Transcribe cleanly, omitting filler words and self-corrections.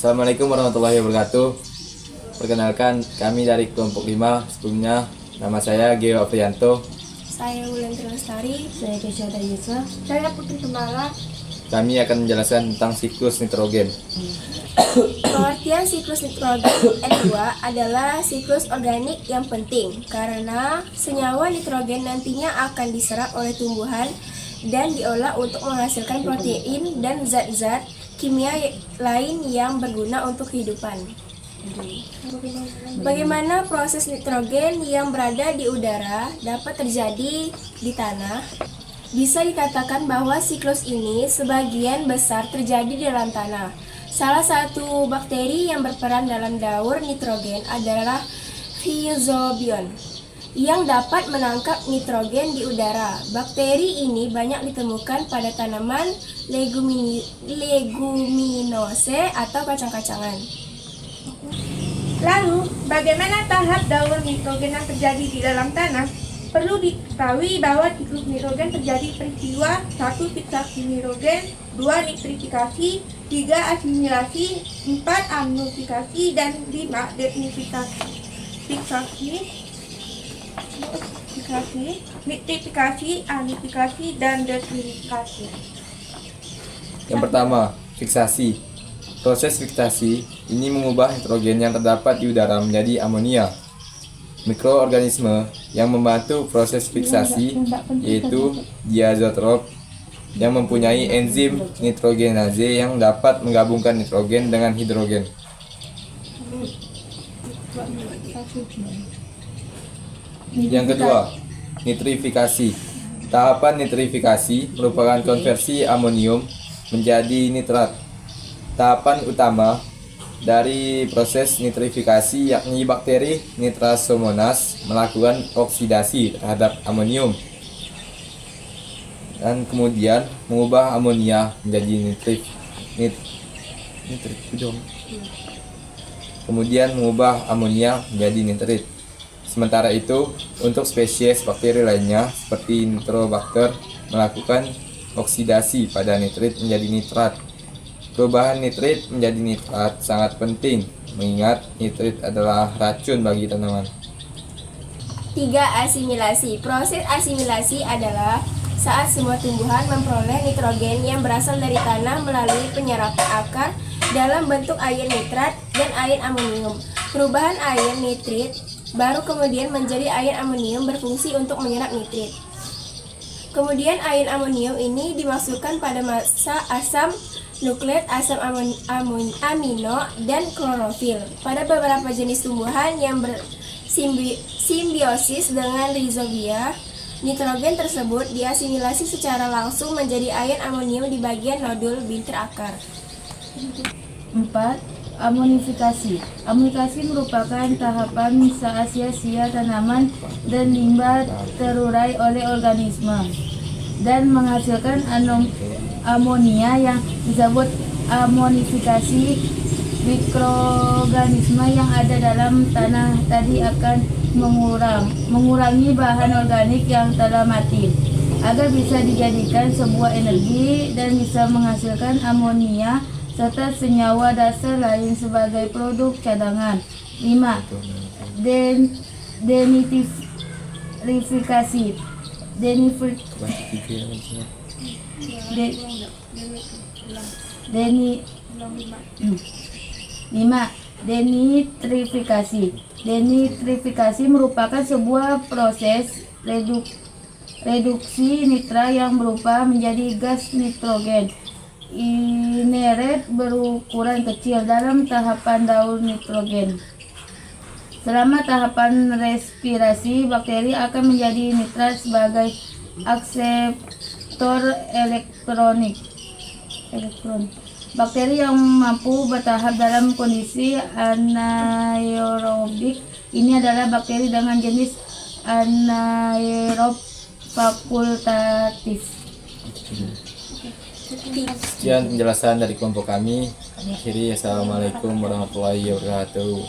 Assalamualaikum warahmatullahi wabarakatuh. Perkenalkan, kami dari kelompok 5. Sebelumnya, nama saya Geo Aprianto. Saya Wulan Lestari. Saya Kesha Dayusa. Saya Putri Kembala. Kami akan menjelaskan tentang siklus nitrogen. Pengertian siklus nitrogen N2 adalah siklus organik yang penting karena senyawa nitrogen nantinya akan diserap oleh tumbuhan dan diolah untuk menghasilkan protein dan zat-zat kimia lain yang berguna untuk kehidupan. Bagaimana proses nitrogen yang berada di udara dapat terjadi di tanah? Bisa dikatakan bahwa siklus ini sebagian besar terjadi di dalam tanah. Salah satu bakteri yang berperan dalam daur nitrogen adalah Rhizobium yang dapat menangkap nitrogen di udara. Bakteri ini banyak ditemukan pada tanaman leguminose atau kacang-kacangan. Lalu, bagaimana tahap daur nitrogen yang terjadi di dalam tanah? Perlu diketahui bahwa siklus nitrogen terjadi peristiwa 1. Fiksasi nitrogen, 2. Nitrifikasi, 3. Asimilasi, 4. amonifikasi, dan 5. Nitrifikasi, amonifikasi, dan deterifikasi. Yang pertama, fiksasi. Proses fiksasi ini mengubah nitrogen yang terdapat di udara menjadi amonia. Mikroorganisme yang membantu proses fiksasi yaitu diazotrop yang mempunyai enzim nitrogenase yang dapat menggabungkan nitrogen dengan hidrogen. Yang kedua, nitrifikasi. Tahapan nitrifikasi merupakan konversi amonium menjadi nitrat. Tahapan utama dari proses nitrifikasi yakni bakteri Nitrosomonas melakukan oksidasi terhadap amonium dan kemudian mengubah amonia menjadi nitrit. Sementara itu, untuk spesies bakteri lainnya seperti Nitrobacter melakukan oksidasi pada nitrit menjadi nitrat. Perubahan nitrit menjadi nitrat sangat penting, mengingat nitrit adalah racun bagi tanaman. 3. Asimilasi. Proses asimilasi adalah saat semua tumbuhan memperoleh nitrogen yang berasal dari tanah melalui penyerapan akar dalam bentuk air nitrat dan air amonium. Perubahan air nitrit baru kemudian menjadi air amonium berfungsi untuk menyerap nitrit. Kemudian air amonium ini dimasukkan pada massa asam nukleat, asam amino, dan klorofil. Pada beberapa jenis tumbuhan yang bersimbiosis dengan rhizobia, nitrogen tersebut diasimilasi secara langsung menjadi air amonium di bagian nodul bintik akar. 4. Amonifikasi. Amonifikasi merupakan tahapan saat sia-sia tanaman dan limbah terurai oleh organisme dan menghasilkan amonia yang disebut amonifikasi. Mikroorganisme yang ada dalam tanah tadi akan mengurangi bahan organik yang telah mati agar bisa dijadikan sebuah energi dan bisa menghasilkan amonia serta senyawa dasar lain sebagai produk cadangan. 5. Denitrifikasi. 5. Denitrifikasi. Denitrifikasi merupakan sebuah proses reduksi nitra yang berubah menjadi gas nitrogen inert berukuran kecil dalam tahapan daur nitrogen. Selama tahapan respirasi, bakteri akan menjadi nitrat sebagai akseptor elektron. Bakteri yang mampu bertahap dalam kondisi anaerobik ini adalah bakteri dengan jenis anaerob fakultatif. Sekian penjelasan dari kelompok kami. Kami akhiri. Assalamualaikum warahmatullahi wabarakatuh.